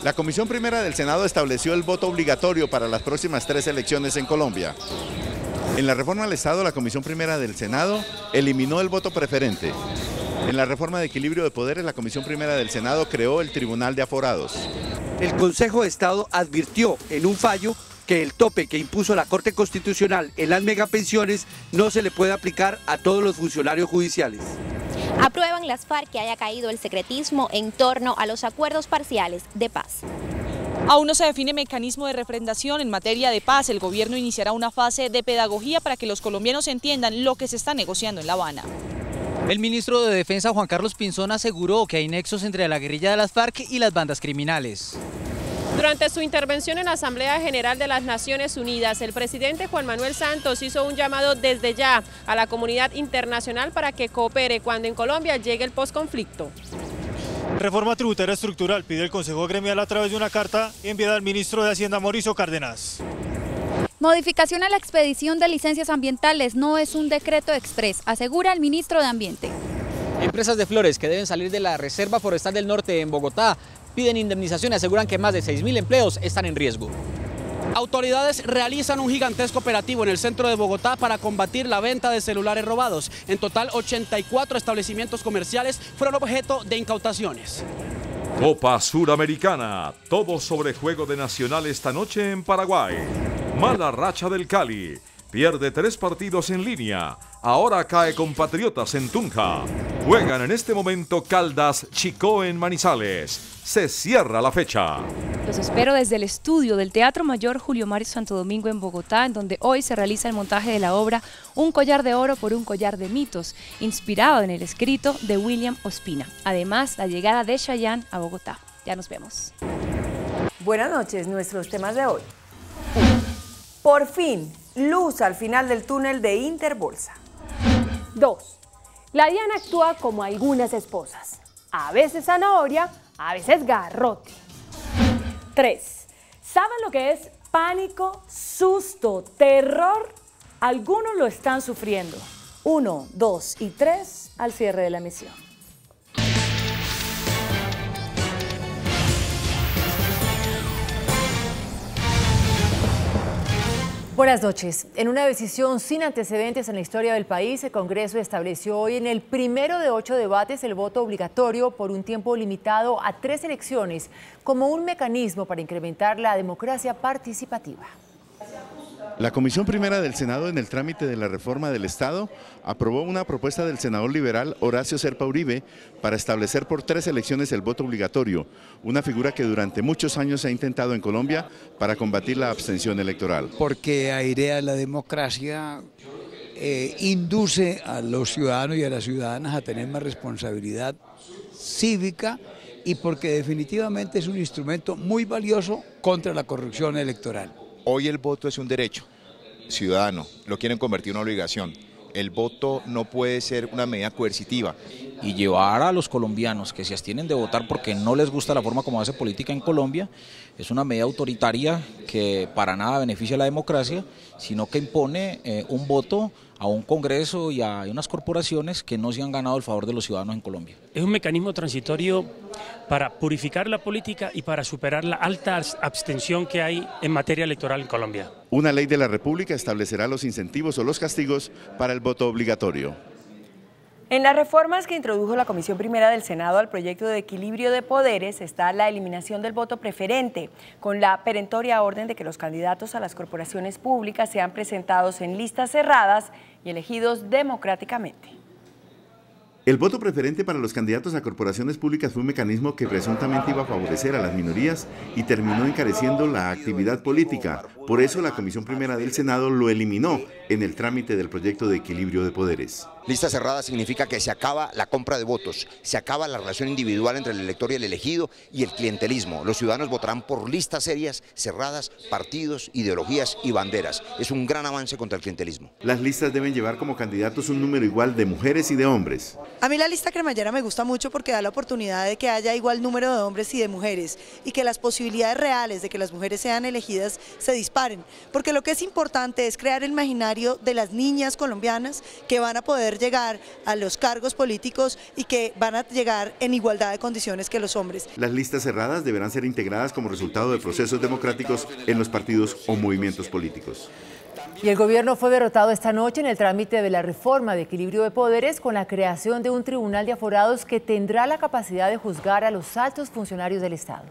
La Comisión Primera del Senado estableció el voto obligatorio para las próximas 3 elecciones en Colombia. En la reforma al Estado, la Comisión Primera del Senado eliminó el voto preferente. En la reforma de equilibrio de poderes, la Comisión Primera del Senado creó el Tribunal de Aforados. El Consejo de Estado advirtió en un fallo que el tope que impuso la Corte Constitucional en las megapensiones no se le puede aplicar a todos los funcionarios judiciales. Aprueban las FARC que haya caído el secretismo en torno a los acuerdos parciales de paz. Aún no se define mecanismo de refrendación en materia de paz. El gobierno iniciará una fase de pedagogía para que los colombianos entiendan lo que se está negociando en La Habana. El ministro de Defensa, Juan Carlos Pinzón, aseguró que hay nexos entre la guerrilla de las FARC y las bandas criminales. Durante su intervención en la Asamblea General de las Naciones Unidas, el presidente Juan Manuel Santos hizo un llamado desde ya a la comunidad internacional para que coopere cuando en Colombia llegue el posconflicto. Reforma tributaria estructural pide el Consejo Gremial a través de una carta enviada al ministro de Hacienda, Mauricio Cárdenas. Modificación a la expedición de licencias ambientales no es un decreto exprés, asegura el ministro de Ambiente. Empresas de flores que deben salir de la Reserva Forestal del Norte en Bogotá piden indemnización y aseguran que más de 6.000 empleos están en riesgo. Autoridades realizan un gigantesco operativo en el centro de Bogotá para combatir la venta de celulares robados. En total, 84 establecimientos comerciales fueron objeto de incautaciones. Copa Suramericana, todo sobre Juego de Nacional esta noche en Paraguay. Mala racha del Cali, pierde 3 partidos en línea, ahora cae con Patriotas en Tunja. Juegan en este momento Caldas Chicó en Manizales. Se cierra la fecha. Los espero desde el estudio del Teatro Mayor Julio Mario Santo Domingo en Bogotá, en donde hoy se realiza el montaje de la obra Un collar de oro por un collar de mitos, inspirado en el escrito de William Ospina. Además, la llegada de Chayanne a Bogotá. Ya nos vemos. Buenas noches, nuestros temas de hoy. Por fin, luz al final del túnel de Interbolsa. 2. La DIAN actúa como algunas esposas, a veces zanahoria, a veces garrote. 3. ¿Saben lo que es pánico, susto, terror? Algunos lo están sufriendo. 1, 2 y 3 al cierre de la emisión. Buenas noches. En una decisión sin antecedentes en la historia del país, el Congreso estableció hoy en el primero de 8 debates el voto obligatorio por un tiempo limitado a 3 elecciones como un mecanismo para incrementar la democracia participativa. La Comisión Primera del Senado, en el trámite de la reforma del Estado, aprobó una propuesta del senador liberal Horacio Serpa Uribe para establecer por 3 elecciones el voto obligatorio, una figura que durante muchos años se ha intentado en Colombia para combatir la abstención electoral. Porque airea la democracia, induce a los ciudadanos y a las ciudadanas a tener más responsabilidad cívica y porque definitivamente es un instrumento muy valioso contra la corrupción electoral. Hoy el voto es un derecho ciudadano, lo quieren convertir en una obligación. El voto no puede ser una medida coercitiva. Y llevar a los colombianos que se abstienen de votar porque no les gusta la forma como hace política en Colombia es una medida autoritaria que para nada beneficia a la democracia, sino que impone un voto a un Congreso y a unas corporaciones que no se han ganado el favor de los ciudadanos en Colombia. Es un mecanismo transitorio para purificar la política y para superar la alta abstención que hay en materia electoral en Colombia. Una ley de la República establecerá los incentivos o los castigos para el voto obligatorio. En las reformas que introdujo la Comisión Primera del Senado al proyecto de equilibrio de poderes está la eliminación del voto preferente, con la perentoria orden de que los candidatos a las corporaciones públicas sean presentados en listas cerradas y elegidos democráticamente. El voto preferente para los candidatos a corporaciones públicas fue un mecanismo que presuntamente iba a favorecer a las minorías y terminó encareciendo la actividad política. Por eso la Comisión Primera del Senado lo eliminó en el trámite del proyecto de equilibrio de poderes. Lista cerrada significa que se acaba la compra de votos, se acaba la relación individual entre el elector y el elegido y el clientelismo. Los ciudadanos votarán por listas serias, cerradas, partidos, ideologías y banderas. Es un gran avance contra el clientelismo. Las listas deben llevar como candidatos un número igual de mujeres y de hombres. A mí la lista cremallera me gusta mucho porque da la oportunidad de que haya igual número de hombres y de mujeres y que las posibilidades reales de que las mujeres sean elegidas se disparen, porque lo que es importante es crear el imaginario de las niñas colombianas que van a poder llegar a los cargos políticos y que van a llegar en igualdad de condiciones que los hombres. Las listas cerradas deberán ser integradas como resultado de procesos democráticos en los partidos o movimientos políticos. Y el gobierno fue derrotado esta noche en el trámite de la reforma de equilibrio de poderes con la creación de un tribunal de aforados que tendrá la capacidad de juzgar a los altos funcionarios del Estado.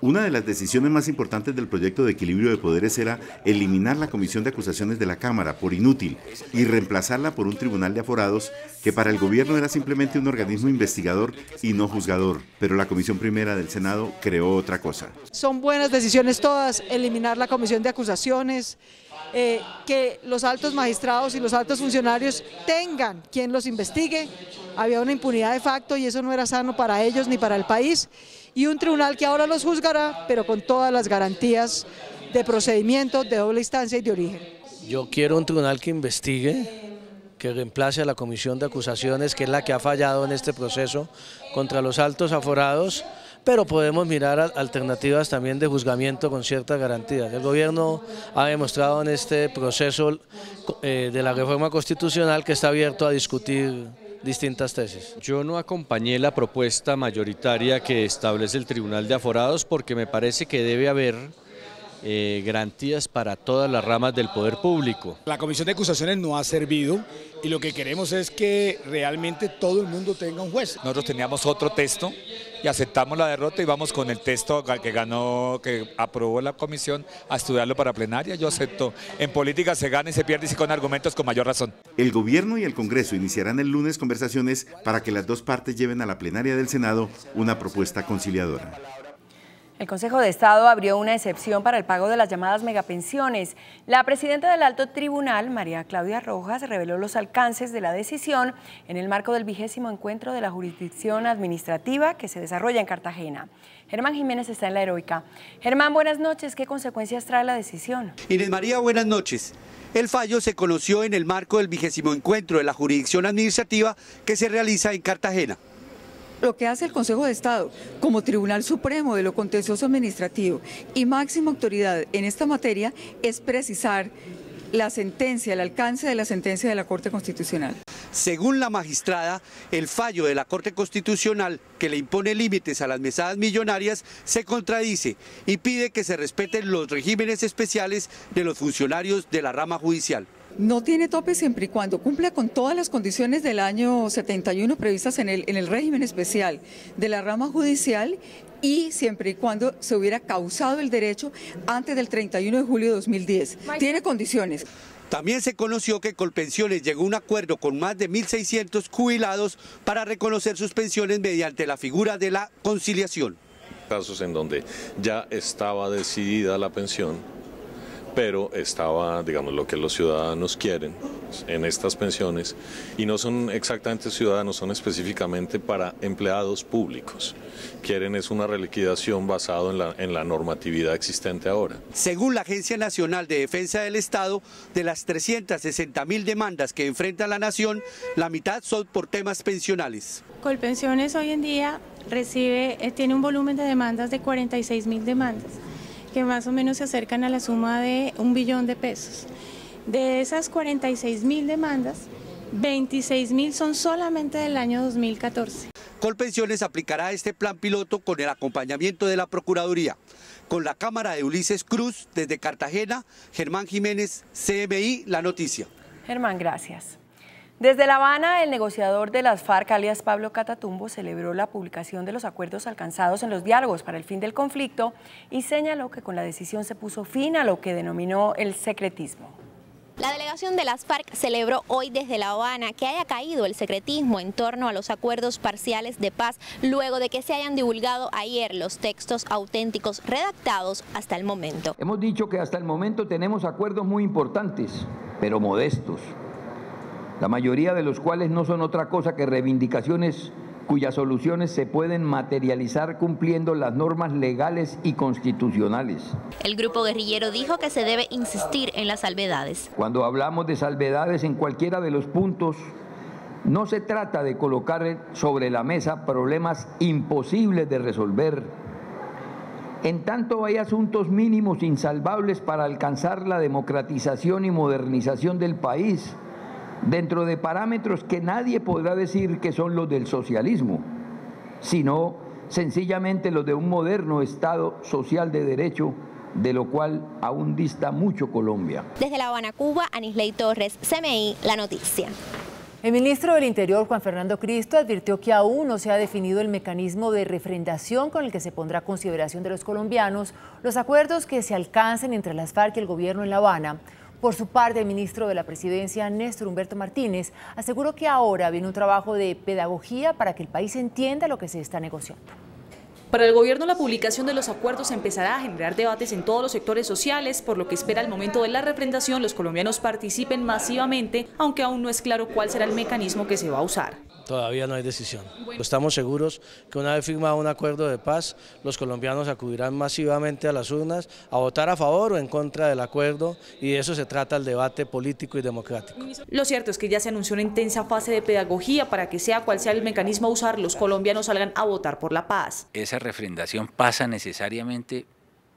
Una de las decisiones más importantes del proyecto de equilibrio de poderes era eliminar la comisión de acusaciones de la Cámara por inútil y reemplazarla por un tribunal de aforados que para el gobierno era simplemente un organismo investigador y no juzgador, pero la Comisión Primera del Senado creó otra cosa. Son buenas decisiones todas, eliminar la comisión de acusaciones, que los altos magistrados y los altos funcionarios tengan quien los investigue. Había una impunidad de facto y eso no era sano para ellos ni para el país, y un tribunal que ahora los juzgará, pero con todas las garantías de procedimiento, de doble instancia y de origen. Yo quiero un tribunal que investigue, que reemplace a la comisión de acusaciones, que es la que ha fallado en este proceso contra los altos aforados, pero podemos mirar alternativas también de juzgamiento con ciertas garantías. El gobierno ha demostrado en este proceso de la reforma constitucional que está abierto a discutir distintas tesis. Yo no acompañé la propuesta mayoritaria que establece el Tribunal de Aforados porque me parece que debe haber garantías para todas las ramas del poder público. La comisión de acusaciones no ha servido y lo que queremos es que realmente todo el mundo tenga un juez. Nosotros teníamos otro texto y aceptamos la derrota y vamos con el texto que aprobó la comisión a estudiarlo para plenaria. Yo acepto. En política se gana y se pierde y con argumentos con mayor razón. El gobierno y el Congreso iniciarán el lunes conversaciones para que las dos partes lleven a la plenaria del Senado una propuesta conciliadora. El Consejo de Estado abrió una excepción para el pago de las llamadas megapensiones. La presidenta del Alto Tribunal, María Claudia Rojas, reveló los alcances de la decisión en el marco del 20º encuentro de la jurisdicción administrativa que se desarrolla en Cartagena. Germán Jiménez está en La Heroica. Germán, buenas noches. ¿Qué consecuencias trae la decisión? Inés María, buenas noches. El fallo se conoció en el marco del 20º encuentro de la jurisdicción administrativa que se realiza en Cartagena. Lo que hace el Consejo de Estado como Tribunal Supremo de lo Contencioso Administrativo y máxima autoridad en esta materia es precisar la sentencia, el alcance de la sentencia de la Corte Constitucional. Según la magistrada, el fallo de la Corte Constitucional que le impone límites a las mesadas millonarias se contradice y pide que se respeten los regímenes especiales de los funcionarios de la rama judicial. No tiene tope siempre y cuando cumpla con todas las condiciones del año 71 previstas en el régimen especial de la rama judicial y siempre y cuando se hubiera causado el derecho antes del 31 de julio de 2010. Tiene condiciones. También se conoció que Colpensiones llegó a un acuerdo con más de 1.600 jubilados para reconocer sus pensiones mediante la figura de la conciliación. Casos en donde ya estaba decidida la pensión, pero estaba, digamos, lo que los ciudadanos quieren en estas pensiones, y no son exactamente ciudadanos, son específicamente para empleados públicos. Quieren es una reliquidación basada en la normatividad existente ahora. Según la Agencia Nacional de Defensa del Estado, de las 360.000 demandas que enfrenta la nación, la mitad son por temas pensionales. Colpensiones hoy en día tiene un volumen de demandas de 46.000 demandas, que más o menos se acercan a la suma de 1 billón de pesos. De esas 46.000 demandas, 26.000 son solamente del año 2014. Colpensiones aplicará este plan piloto con el acompañamiento de la Procuraduría. Con la cámara de Ulises Cruz, desde Cartagena, Germán Jiménez, CMI, La Noticia. Germán, gracias. Desde La Habana, el negociador de las FARC, alias Pablo Catatumbo, celebró la publicación de los acuerdos alcanzados en los diálogos para el fin del conflicto y señaló que con la decisión se puso fin a lo que denominó el secretismo. La delegación de las FARC celebró hoy desde La Habana que haya caído el secretismo en torno a los acuerdos parciales de paz luego de que se hayan divulgado ayer los textos auténticos redactados hasta el momento. Hemos dicho que hasta el momento tenemos acuerdos muy importantes, pero modestos, la mayoría de los cuales no son otra cosa que reivindicaciones cuyas soluciones se pueden materializar cumpliendo las normas legales y constitucionales. El grupo guerrillero dijo que se debe insistir en las salvedades. Cuando hablamos de salvedades en cualquiera de los puntos, No se trata de colocar sobre la mesa problemas imposibles de resolver. En tanto hay asuntos mínimos insalvables para alcanzar la democratización y modernización del país, dentro de parámetros que nadie podrá decir que son los del socialismo, sino sencillamente los de un moderno Estado social de derecho, de lo cual aún dista mucho Colombia. Desde La Habana, Cuba, Anisley Torres, CMI, La Noticia. El ministro del Interior, Juan Fernando Cristo, advirtió que aún no se ha definido el mecanismo de refrendación con el que se pondrá a consideración de los colombianos los acuerdos que se alcancen entre las FARC y el gobierno en La Habana. Por su parte, el ministro de la Presidencia, Néstor Humberto Martínez, aseguró que ahora viene un trabajo de pedagogía para que el país entienda lo que se está negociando. Para el gobierno, la publicación de los acuerdos empezará a generar debates en todos los sectores sociales, por lo que espera al momento de la refrendación los colombianos participen masivamente, aunque aún no es claro cuál será el mecanismo que se va a usar. Todavía no hay decisión. Estamos seguros que una vez firmado un acuerdo de paz, los colombianos acudirán masivamente a las urnas a votar a favor o en contra del acuerdo, y de eso se trata el debate político y democrático. Lo cierto es que ya se anunció una intensa fase de pedagogía para que sea cual sea el mecanismo a usar, los colombianos salgan a votar por la paz. Esa refrendación pasa necesariamente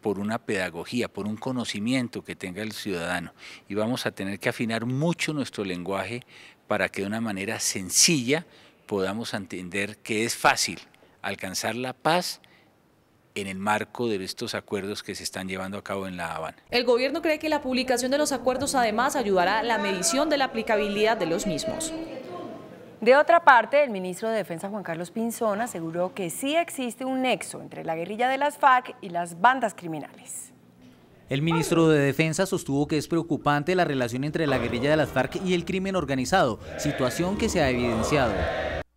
por una pedagogía, por un conocimiento que tenga el ciudadano, y vamos a tener que afinar mucho nuestro lenguaje para que de una manera sencilla podamos entender que es fácil alcanzar la paz en el marco de estos acuerdos que se están llevando a cabo en La Habana. El gobierno cree que la publicación de los acuerdos además ayudará a la medición de la aplicabilidad de los mismos. De otra parte, el ministro de Defensa, Juan Carlos Pinzón, aseguró que sí existe un nexo entre la guerrilla de las FARC y las bandas criminales. El ministro de Defensa sostuvo que es preocupante la relación entre la guerrilla de las FARC y el crimen organizado, situación que se ha evidenciado.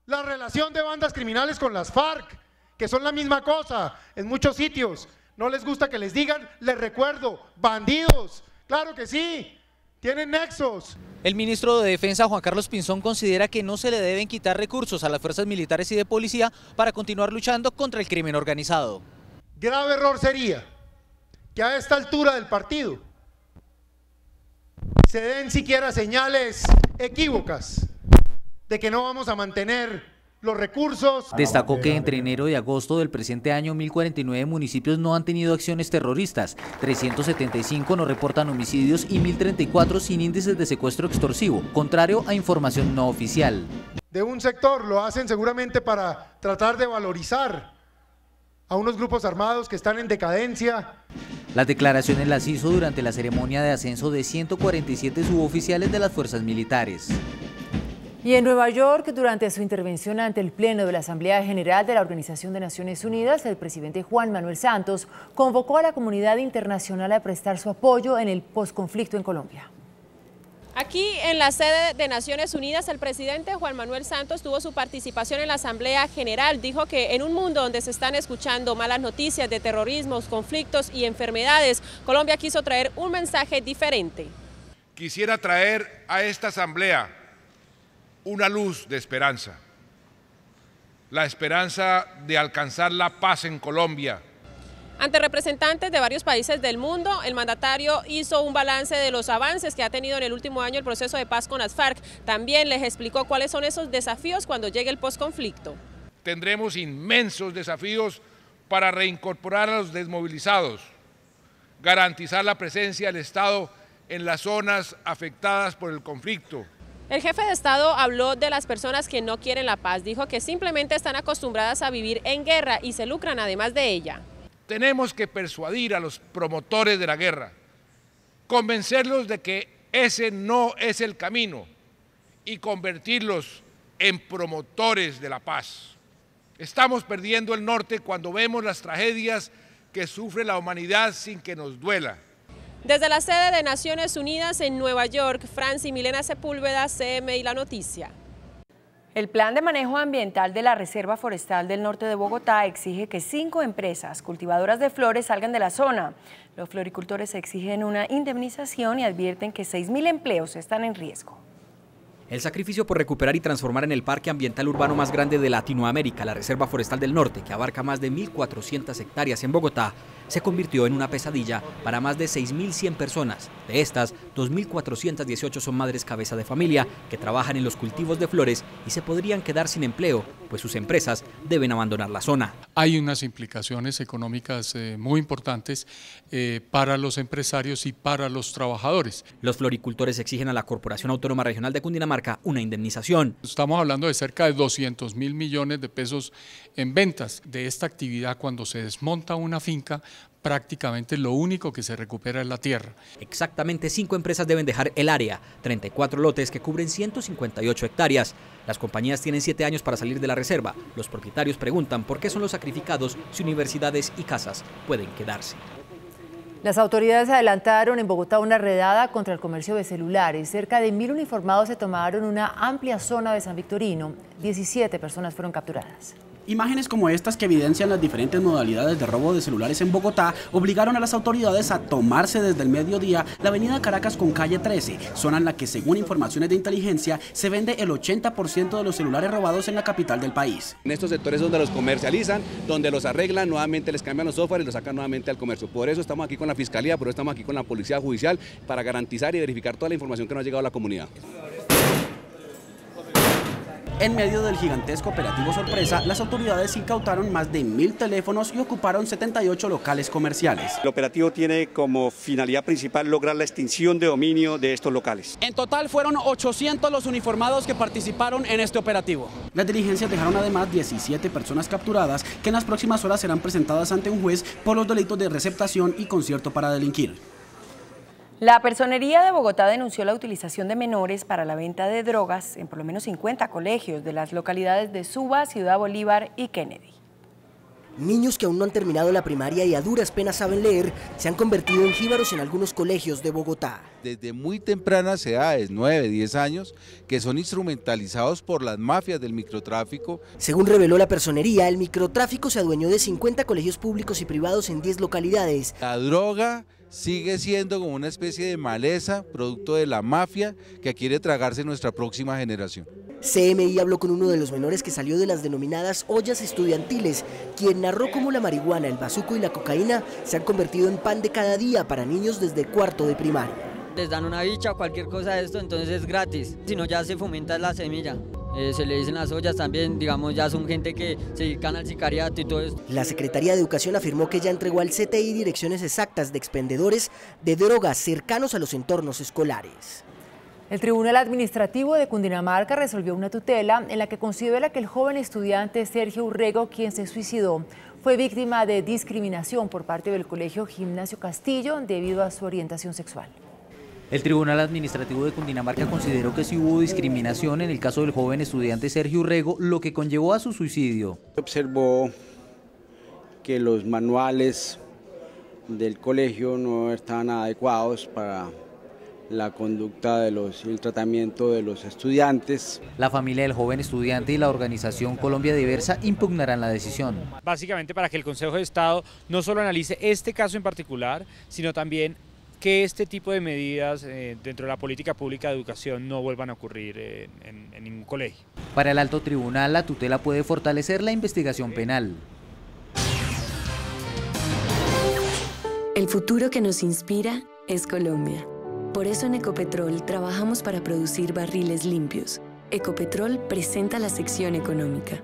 La relación de bandas criminales con las FARC, que son la misma cosa en muchos sitios. No les gusta que les digan, les recuerdo, bandidos, claro que sí, tienen nexos. El ministro de Defensa, Juan Carlos Pinzón, considera que no se le deben quitar recursos a las fuerzas militares y de policía para continuar luchando contra el crimen organizado. Grave error sería que a esta altura del partido se den siquiera señales equívocas de que no vamos a mantener los recursos. Destacó que entre enero y agosto del presente año 1049 municipios no han tenido acciones terroristas, 375 no reportan homicidios y 1034 sin índices de secuestro extorsivo, contrario a información no oficial. De un sector lo hacen seguramente para tratar de valorizar a unos grupos armados que están en decadencia. Las declaraciones las hizo durante la ceremonia de ascenso de 147 suboficiales de las fuerzas militares. Y en Nueva York, durante su intervención ante el Pleno de la Asamblea General de la Organización de Naciones Unidas, el presidente Juan Manuel Santos convocó a la comunidad internacional a prestar su apoyo en el posconflicto en Colombia. Aquí en la sede de Naciones Unidas, el presidente Juan Manuel Santos tuvo su participación en la Asamblea General. Dijo que en un mundo donde se están escuchando malas noticias de terrorismos, conflictos y enfermedades, Colombia quiso traer un mensaje diferente. Quisiera traer a esta Asamblea una luz de esperanza, la esperanza de alcanzar la paz en Colombia. Ante representantes de varios países del mundo, el mandatario hizo un balance de los avances que ha tenido en el último año el proceso de paz con las FARC. También les explicó cuáles son esos desafíos cuando llegue el posconflicto. Tendremos inmensos desafíos para reincorporar a los desmovilizados, garantizar la presencia del Estado en las zonas afectadas por el conflicto. El jefe de Estado habló de las personas que no quieren la paz. Dijo que simplemente están acostumbradas a vivir en guerra y se lucran además de ella. Tenemos que persuadir a los promotores de la guerra, convencerlos de que ese no es el camino y convertirlos en promotores de la paz. Estamos perdiendo el norte cuando vemos las tragedias que sufre la humanidad sin que nos duela. Desde la sede de Naciones Unidas en Nueva York, Franci Milena Sepúlveda, CMI La Noticia. El plan de manejo ambiental de la Reserva Forestal del Norte de Bogotá exige que 5 empresas cultivadoras de flores salgan de la zona. Los floricultores exigen una indemnización y advierten que 6.000 empleos están en riesgo. El sacrificio por recuperar y transformar en el parque ambiental urbano más grande de Latinoamérica, la Reserva Forestal del Norte, que abarca más de 1.400 hectáreas en Bogotá, se convirtió en una pesadilla para más de 6.100 personas. De estas, 2.418 son madres cabeza de familia que trabajan en los cultivos de flores y se podrían quedar sin empleo, pues sus empresas deben abandonar la zona. Hay unas implicaciones económicas muy importantes para los empresarios y para los trabajadores. Los floricultores exigen a la Corporación Autónoma Regional de Cundinamarca una indemnización. Estamos hablando de cerca de 200.000 millones de pesos en ventas de esta actividad. Cuando se desmonta una finca, prácticamente lo único que se recupera es la tierra. Exactamente 5 empresas deben dejar el área, 34 lotes que cubren 158 hectáreas. Las compañías tienen 7 años para salir de la reserva. Los propietarios preguntan por qué son los sacrificados si universidades y casas pueden quedarse. Las autoridades adelantaron en Bogotá una redada contra el comercio de celulares. Cerca de 1.000 uniformados se tomaron una amplia zona de San Victorino. 17 personas fueron capturadas. Imágenes como estas que evidencian las diferentes modalidades de robo de celulares en Bogotá obligaron a las autoridades a tomarse desde el mediodía la avenida Caracas con calle 13, zona en la que, según informaciones de inteligencia, se vende el 80% de los celulares robados en la capital del país. En estos sectores donde los comercializan, donde los arreglan, nuevamente les cambian los software y los sacan nuevamente al comercio. Por eso estamos aquí con la Fiscalía, por eso estamos aquí con la Policía Judicial, para garantizar y verificar toda la información que nos ha llegado a la comunidad. En medio del gigantesco operativo sorpresa, las autoridades incautaron más de 1.000 teléfonos y ocuparon 78 locales comerciales. El operativo tiene como finalidad principal lograr la extinción de dominio de estos locales. En total fueron 800 los uniformados que participaron en este operativo. Las diligencias dejaron además 17 personas capturadas que en las próximas horas serán presentadas ante un juez por los delitos de receptación y concierto para delinquir. La Personería de Bogotá denunció la utilización de menores para la venta de drogas en por lo menos 50 colegios de las localidades de Suba, Ciudad Bolívar y Kennedy. Niños que aún no han terminado la primaria y a duras penas saben leer, se han convertido en jíbaros en algunos colegios de Bogotá. Desde muy tempranas edades, 9, 10 años, que son instrumentalizados por las mafias del microtráfico. Según reveló la Personería, el microtráfico se adueñó de 50 colegios públicos y privados en 10 localidades. La droga sigue siendo como una especie de maleza, producto de la mafia que quiere tragarse nuestra próxima generación. CMI habló con uno de los menores que salió de las denominadas ollas estudiantiles, quien narró cómo la marihuana, el bazuco y la cocaína se han convertido en pan de cada día para niños desde cuarto de primaria. Les dan una bicha o cualquier cosa de esto, entonces es gratis, si no ya se fomenta la semilla. Se le dicen las ollas también, digamos, ya son gente que se dedican al sicariato y todo esto. La Secretaría de Educación afirmó que ya entregó al CTI direcciones exactas de expendedores de drogas cercanos a los entornos escolares. El Tribunal Administrativo de Cundinamarca resolvió una tutela en la que considera que el joven estudiante Sergio Urrego, quien se suicidó, fue víctima de discriminación por parte del Colegio Gimnasio Castillo debido a su orientación sexual. El Tribunal Administrativo de Cundinamarca consideró que sí hubo discriminación en el caso del joven estudiante Sergio Urrego, lo que conllevó a su suicidio. Observó que los manuales del colegio no estaban adecuados para la conducta y el tratamiento de los estudiantes. La familia del joven estudiante y la organización Colombia Diversa impugnarán la decisión. Básicamente para que el Consejo de Estado no solo analice este caso en particular, sino también que este tipo de medidas dentro de la política pública de educación no vuelvan a ocurrir en ningún colegio. Para el alto tribunal, la tutela puede fortalecer la investigación penal. El futuro que nos inspira es Colombia. Por eso en Ecopetrol trabajamos para producir barriles limpios. Ecopetrol presenta la sección económica.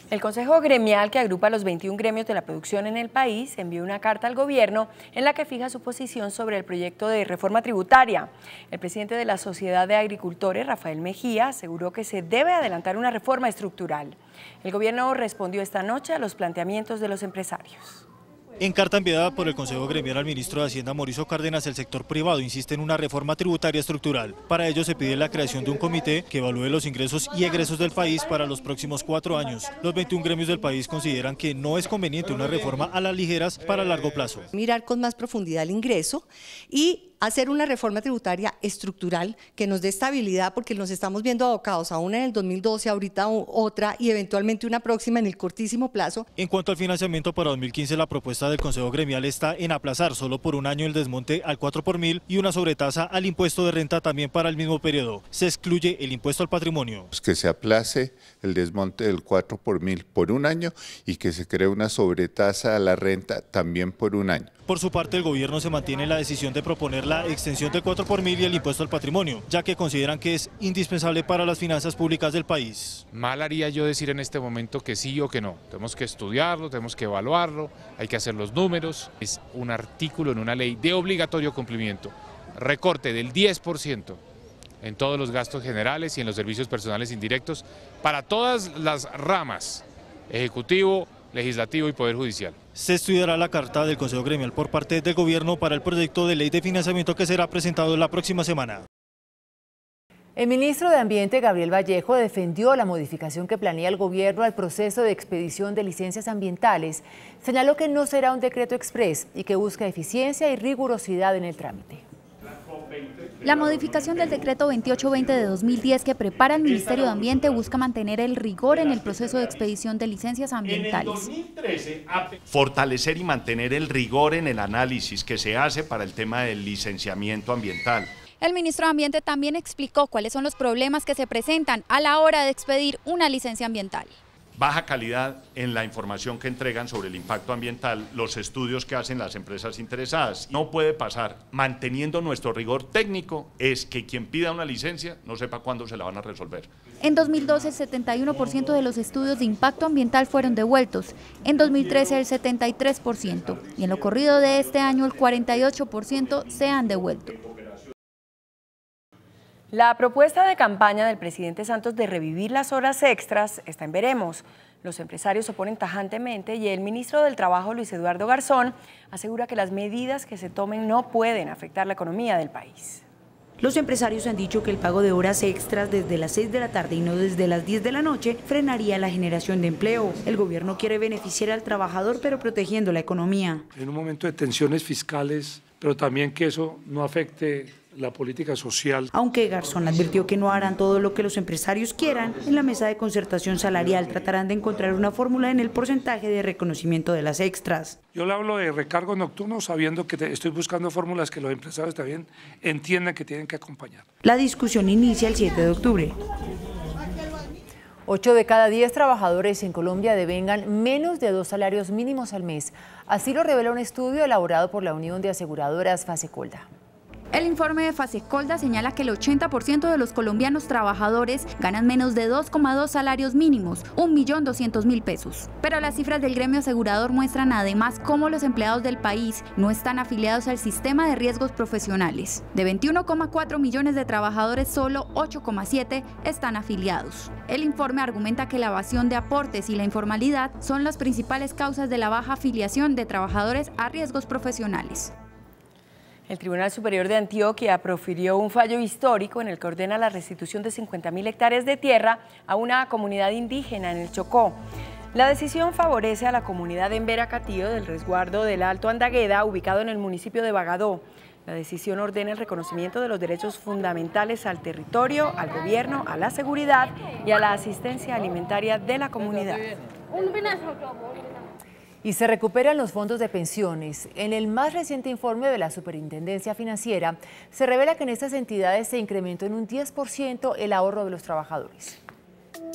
El Consejo Gremial, que agrupa los 21 gremios de la producción en el país, envió una carta al gobierno en la que fija su posición sobre el proyecto de reforma tributaria. El presidente de la Sociedad de Agricultores, Rafael Mejía, aseguró que se debe adelantar una reforma estructural. El gobierno respondió esta noche a los planteamientos de los empresarios. En carta enviada por el Consejo Gremial al ministro de Hacienda, Mauricio Cárdenas, el sector privado insiste en una reforma tributaria estructural. Para ello se pide la creación de un comité que evalúe los ingresos y egresos del país para los próximos 4 años. Los 21 gremios del país consideran que no es conveniente una reforma a las ligeras para largo plazo. Mirar con más profundidad el ingreso y hacer una reforma tributaria estructural que nos dé estabilidad, porque nos estamos viendo abocados a una en el 2012, ahorita otra y eventualmente una próxima en el cortísimo plazo. En cuanto al financiamiento para 2015, la propuesta del Consejo Gremial está en aplazar solo por un año el desmonte al 4 por mil y una sobretasa al impuesto de renta también para el mismo periodo. Se excluye el impuesto al patrimonio. Que se aplace el desmonte del 4 por mil por un año y que se cree una sobretasa a la renta también por un año. Por su parte, el gobierno se mantiene en la decisión de proponer la extensión del 4 por mil y el impuesto al patrimonio, ya que consideran que es indispensable para las finanzas públicas del país. Mal haría yo decir en este momento que sí o que no. Tenemos que estudiarlo, tenemos que evaluarlo, hay que hacer los números. Es un artículo en una ley de obligatorio cumplimiento. Recorte del 10% en todos los gastos generales y en los servicios personales indirectos para todas las ramas, ejecutivo, legislativo y poder judicial. Se estudiará la carta del Consejo Gremial por parte del gobierno para el proyecto de ley de financiamiento que será presentado la próxima semana. El ministro de Ambiente, Gabriel Vallejo, defendió la modificación que planea el gobierno al proceso de expedición de licencias ambientales. Señaló que no será un decreto exprés y que busca eficiencia y rigurosidad en el trámite. La modificación del decreto 2820 de 2010 que prepara el Ministerio de Ambiente busca mantener el rigor en el proceso de expedición de licencias ambientales. Fortalecer y mantener el rigor en el análisis que se hace para el tema del licenciamiento ambiental. El ministro de Ambiente también explicó cuáles son los problemas que se presentan a la hora de expedir una licencia ambiental. Baja calidad en la información que entregan sobre el impacto ambiental, los estudios que hacen las empresas interesadas. No puede pasar, manteniendo nuestro rigor técnico, es que quien pida una licencia no sepa cuándo se la van a resolver. En 2012 el 71% de los estudios de impacto ambiental fueron devueltos, en 2013 el 73% y en lo corrido de este año el 48% se han devuelto. La propuesta de campaña del presidente Santos de revivir las horas extras está en veremos. Los empresarios se oponen tajantemente y el ministro del Trabajo, Luis Eduardo Garzón, asegura que las medidas que se tomen no pueden afectar la economía del país. Los empresarios han dicho que el pago de horas extras desde las 6 de la tarde y no desde las 10 de la noche frenaría la generación de empleo. El gobierno quiere beneficiar al trabajador pero protegiendo la economía. En un momento de tensiones fiscales, pero también que eso no afecte la política social. Aunque Garzón advirtió que no harán todo lo que los empresarios quieran, en la mesa de concertación salarial tratarán de encontrar una fórmula en el porcentaje de reconocimiento de las extras. Yo le hablo de recargo nocturno sabiendo que estoy buscando fórmulas que los empresarios también entiendan que tienen que acompañar. La discusión inicia el 7 de octubre. 8 de cada 10 trabajadores en Colombia devengan menos de 2 salarios mínimos al mes. Así lo revela un estudio elaborado por la Unión de Aseguradoras Fasecolda. El informe de Fasecolda señala que el 80% de los colombianos trabajadores ganan menos de 2,2 salarios mínimos, 1.200.000 pesos. Pero las cifras del gremio asegurador muestran además cómo los empleados del país no están afiliados al sistema de riesgos profesionales. De 21,4 millones de trabajadores, solo 8,7 están afiliados. El informe argumenta que la evasión de aportes y la informalidad son las principales causas de la baja afiliación de trabajadores a riesgos profesionales. El Tribunal Superior de Antioquia profirió un fallo histórico en el que ordena la restitución de 50.000 hectáreas de tierra a una comunidad indígena en el Chocó. La decisión favorece a la comunidad en Veracatío del resguardo del Alto Andagueda, ubicado en el municipio de Bagadó. La decisión ordena el reconocimiento de los derechos fundamentales al territorio, al gobierno, a la seguridad y a la asistencia alimentaria de la comunidad. Y se recuperan los fondos de pensiones. En el más reciente informe de la Superintendencia Financiera, se revela que en estas entidades se incrementó en un 10% el ahorro de los trabajadores.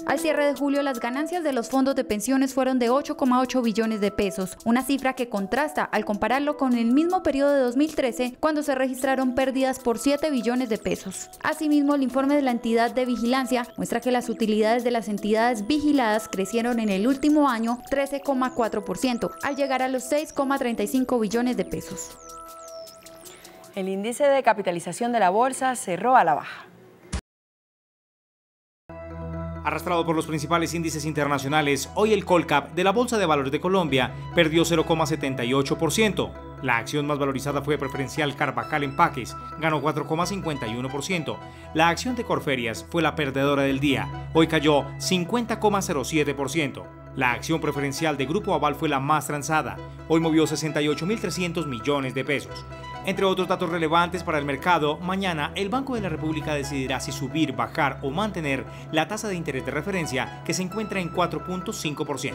Al cierre de julio, las ganancias de los fondos de pensiones fueron de 8,8 billones de pesos, una cifra que contrasta al compararlo con el mismo periodo de 2013, cuando se registraron pérdidas por 7 billones de pesos. Asimismo, el informe de la entidad de vigilancia muestra que las utilidades de las entidades vigiladas crecieron en el último año 13,4%, al llegar a los 6,35 billones de pesos. El índice de capitalización de la bolsa cerró a la baja. Arrastrado por los principales índices internacionales, hoy el Colcap de la Bolsa de Valores de Colombia perdió 0,78%. La acción más valorizada fue Preferencial Carvajal Empaques, ganó 4,51%. La acción de Corferias fue la perdedora del día, hoy cayó 50,07%. La acción preferencial de Grupo Aval fue la más transada, hoy movió 68.300 millones de pesos. Entre otros datos relevantes para el mercado, mañana el Banco de la República decidirá si subir, bajar o mantener la tasa de interés de referencia, que se encuentra en 4,5%.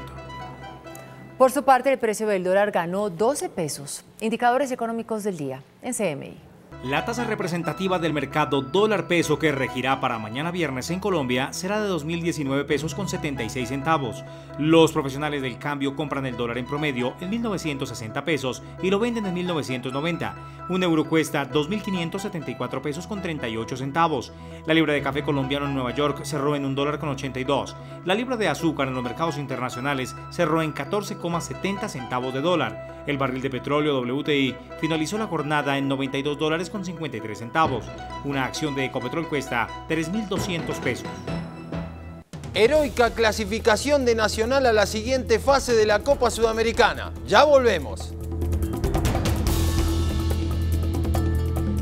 Por su parte, el precio del dólar ganó 12 pesos. Indicadores económicos del día en CMI. La tasa representativa del mercado dólar-peso que regirá para mañana viernes en Colombia será de 2.019 pesos con 76 centavos. Los profesionales del cambio compran el dólar en promedio en 1.960 pesos y lo venden en 1.990. Un euro cuesta 2.574 pesos con 38 centavos. La libra de café colombiano en Nueva York cerró en $1.82. La libra de azúcar en los mercados internacionales cerró en 14,70 centavos de dólar. El barril de petróleo WTI finalizó la jornada en $92.53. Una acción de Ecopetrol cuesta 3.200 pesos. Heroica clasificación de Nacional a la siguiente fase de la Copa Sudamericana. Ya volvemos.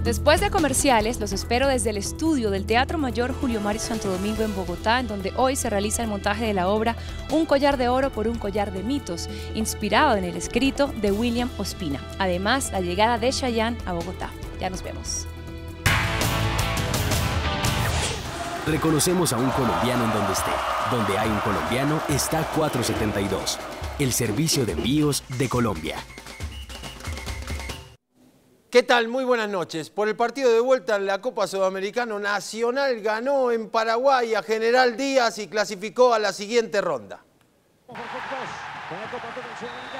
Después de comerciales, los espero desde el estudio del Teatro Mayor Julio Mario Santo Domingo en Bogotá, en donde hoy se realiza el montaje de la obra Un collar de oro por un collar de mitos, inspirado en el escrito de William Ospina. Además, la llegada de Chayanne a Bogotá. Ya nos vemos. Reconocemos a un colombiano en donde esté. Donde hay un colombiano está 472, el servicio de envíos de Colombia. ¿Qué tal? Muy buenas noches. Por el partido de vuelta en la Copa Sudamericana, Nacional ganó en Paraguay a General Díaz y clasificó a la siguiente ronda.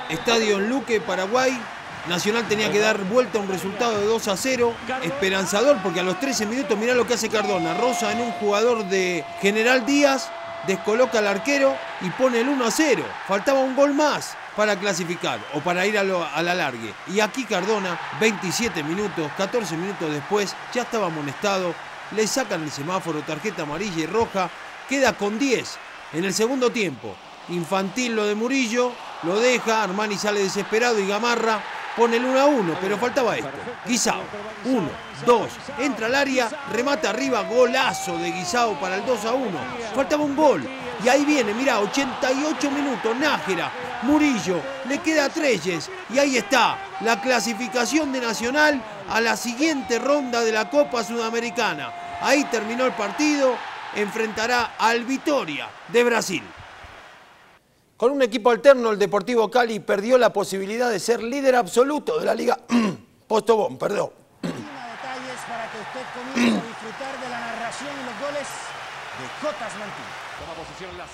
Estadio en Luque, Paraguay. Nacional tenía que dar vuelta a un resultado de 2-0, esperanzador porque a los 13 minutos mirá lo que hace Cardona, roza en un jugador de General Díaz, descoloca al arquero y pone el 1-0. Faltaba un gol más para clasificar o para ir al alargue. Y aquí Cardona, 27 minutos, 14 minutos después, ya estaba amonestado, le sacan el semáforo, tarjeta amarilla y roja, queda con 10 en el segundo tiempo. Infantil lo de Murillo, lo deja, Armani sale desesperado y Gamarra pone el 1-1, pero faltaba esto. Guisao, 1, 2, entra al área, remata arriba, golazo de Guisao para el 2-1. Faltaba un gol. Y ahí viene, mirá, 88 minutos, Nájera, Murillo, le queda a Treyes. Y ahí está, la clasificación de Nacional a la siguiente ronda de la Copa Sudamericana. Ahí terminó el partido, enfrentará al Vitória de Brasil. Con un equipo alterno, el Deportivo Cali perdió la posibilidad de ser líder absoluto de la Liga Postobón, perdón. Detalles para que usted comience a disfrutar de la narración y los goles de Cotas Mantilla.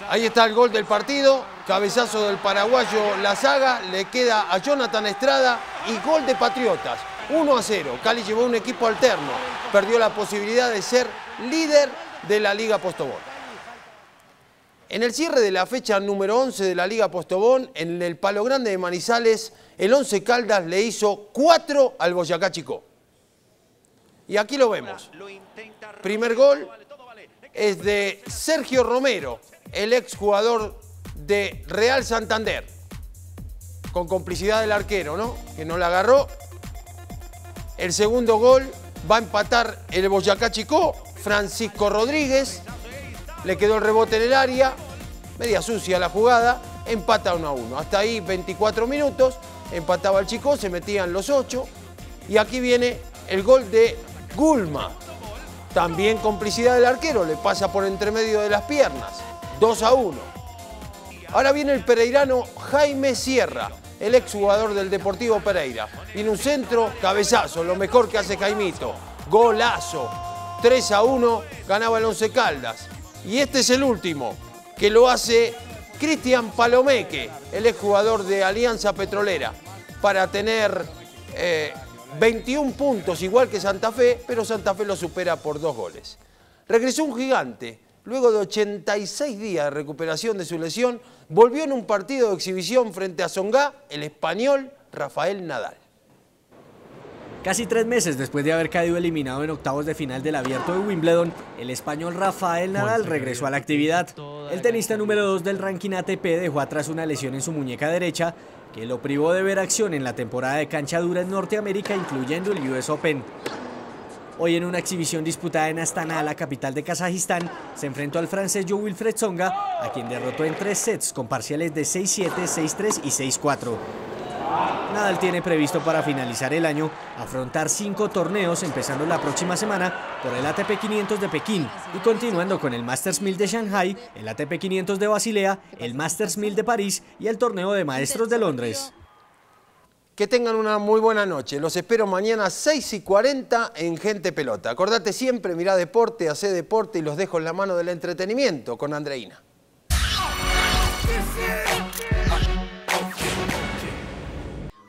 Ahí está el gol del partido, cabezazo del paraguayo Lazaga, le queda a Jonathan Estrada y gol de Patriotas, 1-0. Cali llevó un equipo alterno, perdió la posibilidad de ser líder de la Liga Postobón. En el cierre de la fecha número 11 de la Liga Postobón, en el Palo Grande de Manizales, el Once Caldas le hizo 4 al Boyacá Chicó. Y aquí lo vemos. Primer gol es de Sergio Romero, el exjugador de Real Santander. Con complicidad del arquero, ¿no? Que no la agarró. El segundo gol va a empatar el Boyacá Chicó, Francisco Rodríguez. Le quedó el rebote en el área, media sucia la jugada, empata 1-1. Hasta ahí 24 minutos, empataba el Chicó, se metían los 8. Y aquí viene el gol de Gulma. También complicidad del arquero, le pasa por entre medio de las piernas. 2-1. Ahora viene el pereirano Jaime Sierra, el exjugador del Deportivo Pereira. Viene un centro, cabezazo, lo mejor que hace Jaimito. Golazo. 3-1, ganaba el Once Caldas. Y este es el último, que lo hace Cristian Palomeque, el exjugador de Alianza Petrolera, para tener 21 puntos, igual que Santa Fe, pero Santa Fe lo supera por 2 goles. Regresó un gigante, luego de 86 días de recuperación de su lesión, volvió en un partido de exhibición frente a Songá, el español Rafael Nadal. Casi 3 meses después de haber caído eliminado en octavos de final del Abierto de Wimbledon, el español Rafael Nadal regresó a la actividad. El tenista número 2 del ranking ATP dejó atrás una lesión en su muñeca derecha que lo privó de ver acción en la temporada de cancha dura en Norteamérica, incluyendo el US Open. Hoy en una exhibición disputada en Astana, la capital de Kazajistán, se enfrentó al francés Jo-Wilfried Tsonga, a quien derrotó en 3 sets con parciales de 6-7, 6-3 y 6-4. Nadal tiene previsto para finalizar el año afrontar 5 torneos, empezando la próxima semana por el ATP 500 de Pekín y continuando con el Masters 1000 de Shanghai, el ATP 500 de Basilea, el Masters 1000 de París y el Torneo de Maestros de Londres. Que tengan una muy buena noche. Los espero mañana a 6:40 en Gente Pelota. Acordate siempre, mirá deporte, hacé deporte y los dejo en la mano del entretenimiento con Andreina.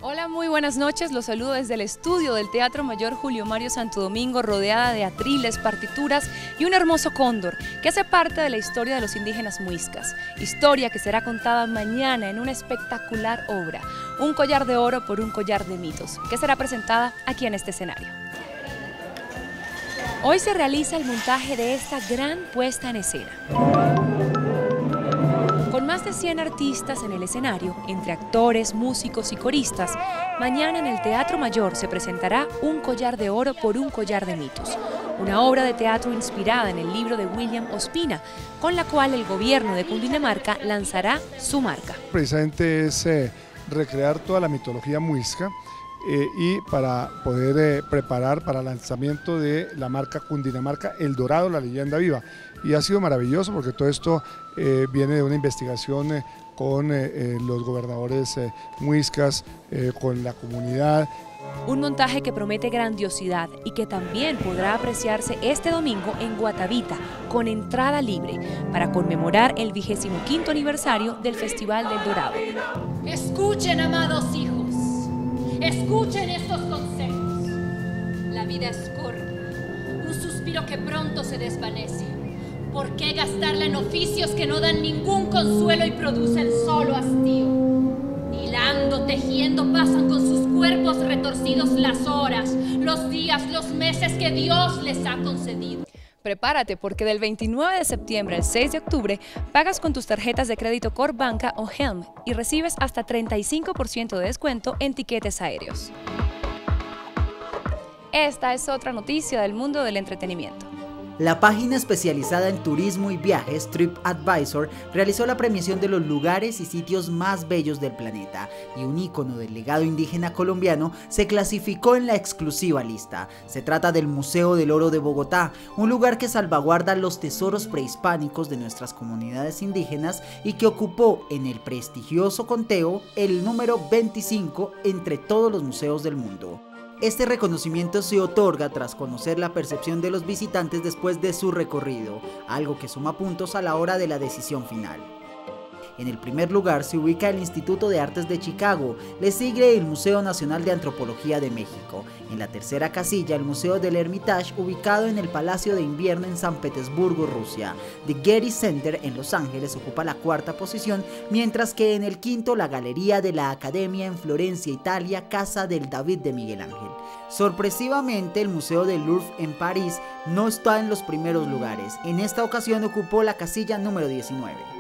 Hola, muy buenas noches. Los saludo desde el estudio del Teatro Mayor Julio Mario Santo Domingo, rodeada de atriles, partituras y un hermoso cóndor que hace parte de la historia de los indígenas muiscas. Historia que será contada mañana en una espectacular obra, Un collar de oro por un collar de mitos, que será presentada aquí en este escenario. Hoy se realiza el montaje de esta gran puesta en escena. Con más de 100 artistas en el escenario, entre actores, músicos y coristas, mañana en el Teatro Mayor se presentará Un collar de oro por un collar de mitos, una obra de teatro inspirada en el libro de William Ospina, con la cual el gobierno de Cundinamarca lanzará su marca. Precisamente es recrear toda la mitología muisca y para poder preparar para el lanzamiento de la marca Cundinamarca El Dorado, la leyenda viva. Y ha sido maravilloso porque todo esto viene de una investigación con los gobernadores muiscas, con la comunidad. Un montaje que promete grandiosidad y que también podrá apreciarse este domingo en Guatavita, con entrada libre, para conmemorar el 25º aniversario del Festival del Dorado. Escuchen, amados hijos, escuchen estos consejos. La vida es corta, un suspiro que pronto se desvanece. ¿Por qué gastarla en oficios que no dan ningún consuelo y producen solo hastío? Hilando, tejiendo, pasan con sus cuerpos retorcidos las horas, los días, los meses que Dios les ha concedido. Prepárate porque del 29 de septiembre al 6 de octubre pagas con tus tarjetas de crédito Corbanca o Helm y recibes hasta 35% de descuento en tiquetes aéreos. Esta es otra noticia del mundo del entretenimiento. La página especializada en turismo y viajes TripAdvisor realizó la premiación de los lugares y sitios más bellos del planeta y un ícono del legado indígena colombiano se clasificó en la exclusiva lista. Se trata del Museo del Oro de Bogotá, un lugar que salvaguarda los tesoros prehispánicos de nuestras comunidades indígenas y que ocupó en el prestigioso conteo el número 25 entre todos los museos del mundo. Este reconocimiento se otorga tras conocer la percepción de los visitantes después de su recorrido, algo que suma puntos a la hora de la decisión final. En el primer lugar se ubica el Instituto de Artes de Chicago, le sigue el Museo Nacional de Antropología de México. En la tercera casilla el Museo del Hermitage, ubicado en el Palacio de Invierno en San Petersburgo, Rusia. The Getty Center en Los Ángeles ocupa la cuarta posición, mientras que en el quinto la Galería de la Academia en Florencia, Italia, casa del David de Miguel Ángel. Sorpresivamente el Museo del Louvre en París no está en los primeros lugares, en esta ocasión ocupó la casilla número 19.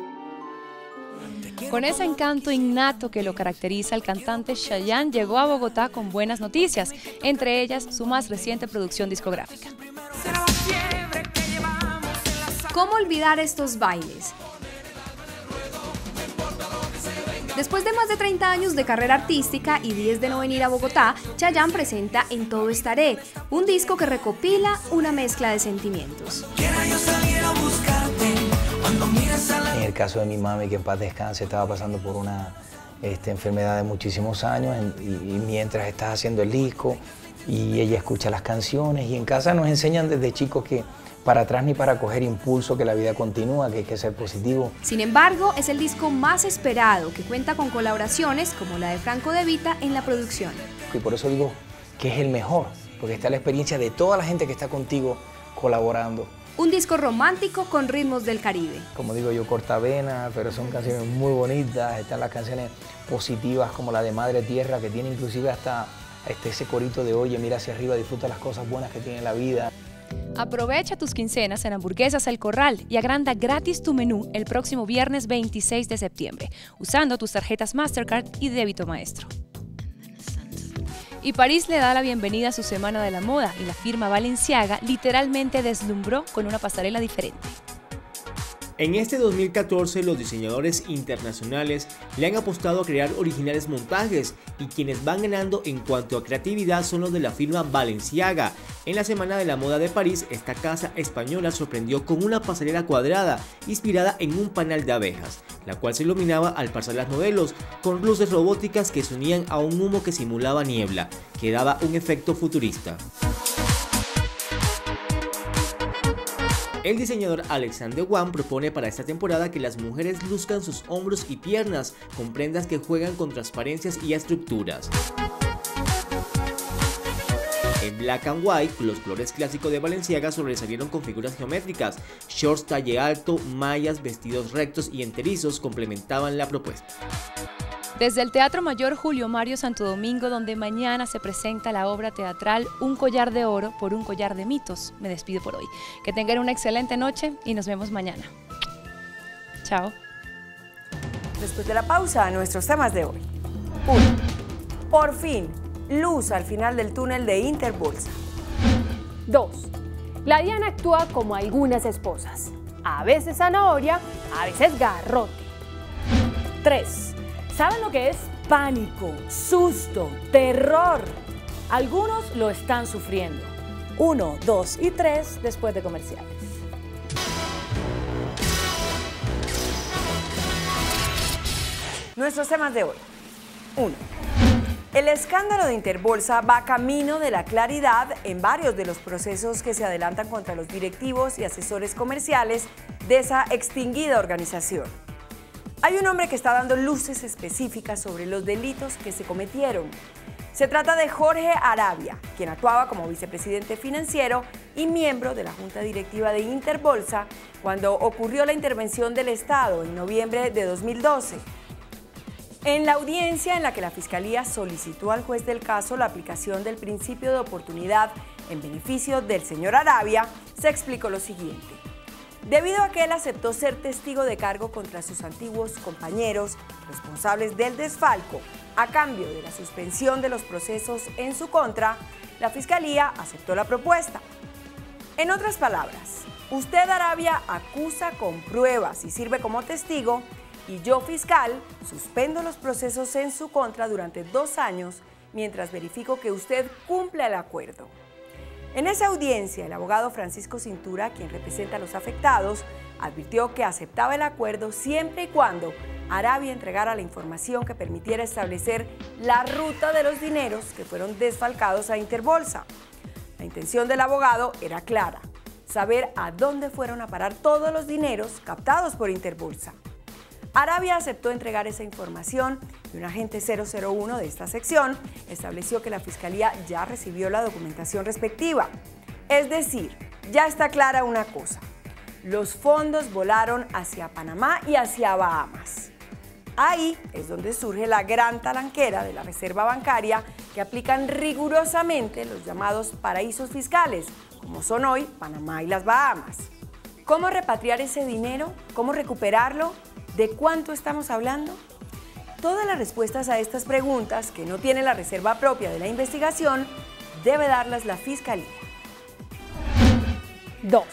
Con ese encanto innato que lo caracteriza, el cantante Chayanne llegó a Bogotá con buenas noticias, entre ellas su más reciente producción discográfica. ¿Cómo olvidar estos bailes? Después de más de 30 años de carrera artística y 10 de no venir a Bogotá, Chayanne presenta En Todo Estaré, un disco que recopila una mezcla de sentimientos. En el caso de mi mami, que en paz descanse, estaba pasando por una enfermedad de muchísimos años y mientras estás haciendo el disco y ella escucha las canciones y en casa nos enseñan desde chicos que para atrás ni para coger impulso, que la vida continúa, que hay que ser positivo. Sin embargo, es el disco más esperado, que cuenta con colaboraciones como la de Franco De Vita en la producción. Y por eso digo que es el mejor, porque está la experiencia de toda la gente que está contigo colaborando. Un disco romántico con ritmos del Caribe. Como digo yo, cortavena, pero son canciones muy bonitas. Están las canciones positivas como la de Madre Tierra, que tiene inclusive hasta ese corito de oye, mira hacia arriba, disfruta las cosas buenas que tiene la vida. Aprovecha tus quincenas en Hamburguesas El Corral y agranda gratis tu menú el próximo viernes 26 de septiembre, usando tus tarjetas Mastercard y débito maestro. Y París le da la bienvenida a su Semana de la Moda y la firma Balenciaga literalmente deslumbró con una pasarela diferente. En este 2014 los diseñadores internacionales le han apostado a crear originales montajes y quienes van ganando en cuanto a creatividad son los de la firma Balenciaga. En la Semana de la Moda de París, esta casa española sorprendió con una pasarela cuadrada inspirada en un panal de abejas. la cual se iluminaba al pasar las modelos, con luces robóticas que se unían a un humo que simulaba niebla, que daba un efecto futurista. El diseñador Alexander Wang propone para esta temporada que las mujeres luzcan sus hombros y piernas con prendas que juegan con transparencias y estructuras. En Black and White, los colores clásicos de Balenciaga sobresalieron con figuras geométricas, shorts talle alto, mallas, vestidos rectos y enterizos complementaban la propuesta. Desde el Teatro Mayor Julio Mario Santo Domingo, donde mañana se presenta la obra teatral Un collar de oro por un collar de mitos, me despido por hoy. Que tengan una excelente noche y nos vemos mañana. Chao. Después de la pausa, nuestros temas de hoy. 1. Por fin, luz al final del túnel de Interbolsa. 2. La DIAN actúa como algunas esposas. A veces zanahoria, a veces garrote. 3. ¿Saben lo que es pánico, susto, terror? Algunos lo están sufriendo. 1, 2 y 3 después de comerciales. Nuestros temas de hoy. 1. El escándalo de Interbolsa va camino de la claridad en varios de los procesos que se adelantan contra los directivos y asesores comerciales de esa extinguida organización. Hay un hombre que está dando luces específicas sobre los delitos que se cometieron. Se trata de Jorge Arabia, quien actuaba como vicepresidente financiero y miembro de la Junta Directiva de Interbolsa cuando ocurrió la intervención del Estado en noviembre de 2012. En la audiencia en la que la Fiscalía solicitó al juez del caso la aplicación del principio de oportunidad en beneficio del señor Arabia, se explicó lo siguiente. Debido a que él aceptó ser testigo de cargo contra sus antiguos compañeros responsables del desfalco, a cambio de la suspensión de los procesos en su contra, la Fiscalía aceptó la propuesta. En otras palabras, usted, Arabia, acusa con pruebas y sirve como testigo, y yo, fiscal, suspendo los procesos en su contra durante 2 años mientras verifico que usted cumpla el acuerdo. En esa audiencia, el abogado Francisco Cintura, quien representa a los afectados, advirtió que aceptaba el acuerdo siempre y cuando Arabia entregara la información que permitiera establecer la ruta de los dineros que fueron desfalcados a Interbolsa. La intención del abogado era clara: saber a dónde fueron a parar todos los dineros captados por Interbolsa. Arabia aceptó entregar esa información y un agente 001 de esta sección estableció que la Fiscalía ya recibió la documentación respectiva. Es decir, ya está clara una cosa: los fondos volaron hacia Panamá y hacia Bahamas. Ahí es donde surge la gran talanquera de la reserva bancaria que aplican rigurosamente los llamados paraísos fiscales, como son hoy Panamá y las Bahamas. ¿Cómo repatriar ese dinero? ¿Cómo recuperarlo? ¿De cuánto estamos hablando? Todas las respuestas a estas preguntas, que no tiene la reserva propia de la investigación, debe darlas la Fiscalía. 2.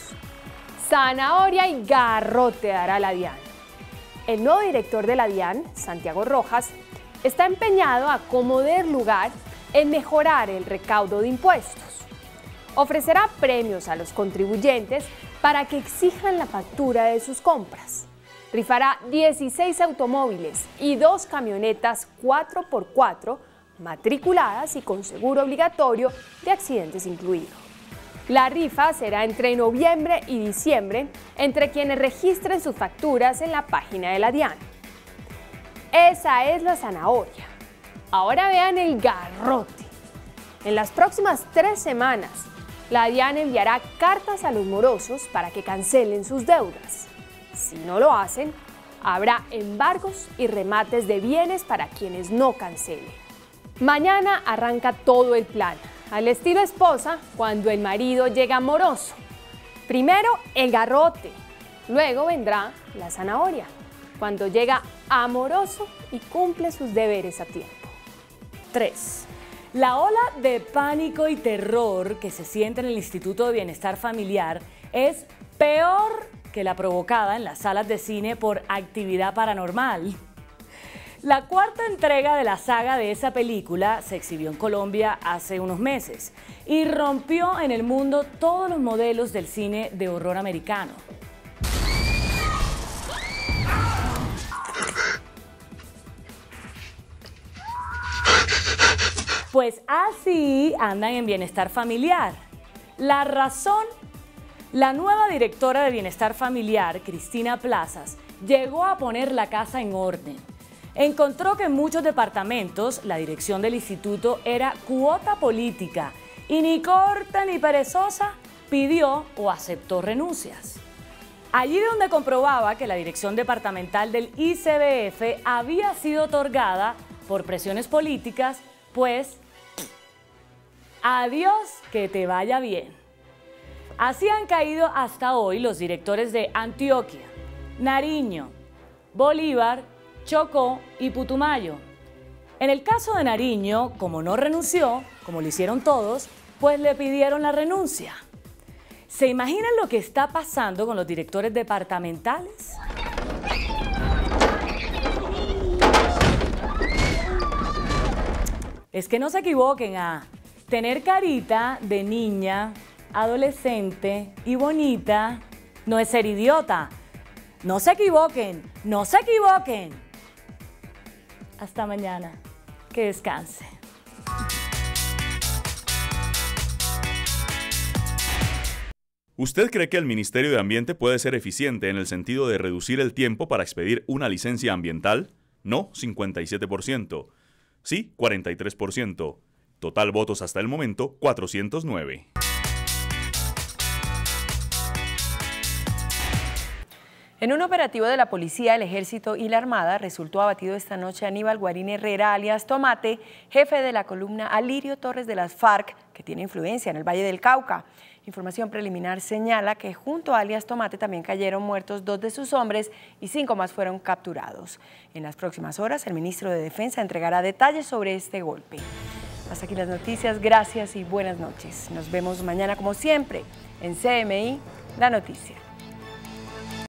Zanahoria y garrote dará la DIAN. El nuevo director de la DIAN, Santiago Rojas, está empeñado a como der lugar en mejorar el recaudo de impuestos. Ofrecerá premios a los contribuyentes para que exijan la factura de sus compras. Rifará 16 automóviles y 2 camionetas 4x4 matriculadas y con seguro obligatorio de accidentes incluido. La rifa será entre noviembre y diciembre entre quienes registren sus facturas en la página de la DIAN. Esa es la zanahoria. Ahora vean el garrote. En las próximas 3 semanas, la DIAN enviará cartas a los morosos para que cancelen sus deudas. Si no lo hacen, habrá embargos y remates de bienes para quienes no cancelen. Mañana arranca todo el plan, al estilo esposa, cuando el marido llega moroso. Primero el garrote, luego vendrá la zanahoria, cuando llega amoroso y cumple sus deberes a tiempo. 3. La ola de pánico y terror que se siente en el Instituto de Bienestar Familiar es peor que la provocada en las salas de cine por Actividad Paranormal. La 4ª entrega de la saga de esa película se exhibió en Colombia hace unos meses y rompió en el mundo todos los modelos del cine de horror americano. Pues así andan en Bienestar Familiar. La razón, la nueva directora de Bienestar Familiar, Cristina Plazas, llegó a poner la casa en orden. Encontró que en muchos departamentos la dirección del instituto era cuota política y ni corta ni perezosa pidió o aceptó renuncias. Allí donde comprobaba que la dirección departamental del ICBF había sido otorgada por presiones políticas, pues adiós, que te vaya bien. Así han caído hasta hoy los directores de Antioquia, Nariño, Bolívar, Chocó y Putumayo. En el caso de Nariño, como no renunció, como lo hicieron todos, pues le pidieron la renuncia. ¿Se imaginan lo que está pasando con los directores departamentales? Es que no se equivoquen, tener carita de niña, adolescente y bonita no es ser idiota. No se equivoquen, no se equivoquen. Hasta mañana. Que descanse. ¿Usted cree que el Ministerio de Ambiente puede ser eficiente en el sentido de reducir el tiempo para expedir una licencia ambiental? No, 57%. Sí, 43%. Total votos hasta el momento, 409. En un operativo de la policía, el ejército y la armada resultó abatido esta noche Aníbal Guarín Herrera, alias Tomate, jefe de la columna Alirio Torres de las FARC, que tiene influencia en el Valle del Cauca. Información preliminar señala que junto a alias Tomate también cayeron muertos 2 de sus hombres y 5 más fueron capturados. En las próximas horas, el ministro de Defensa entregará detalles sobre este golpe. Hasta aquí las noticias, gracias y buenas noches. Nos vemos mañana como siempre en CMI, La Noticia.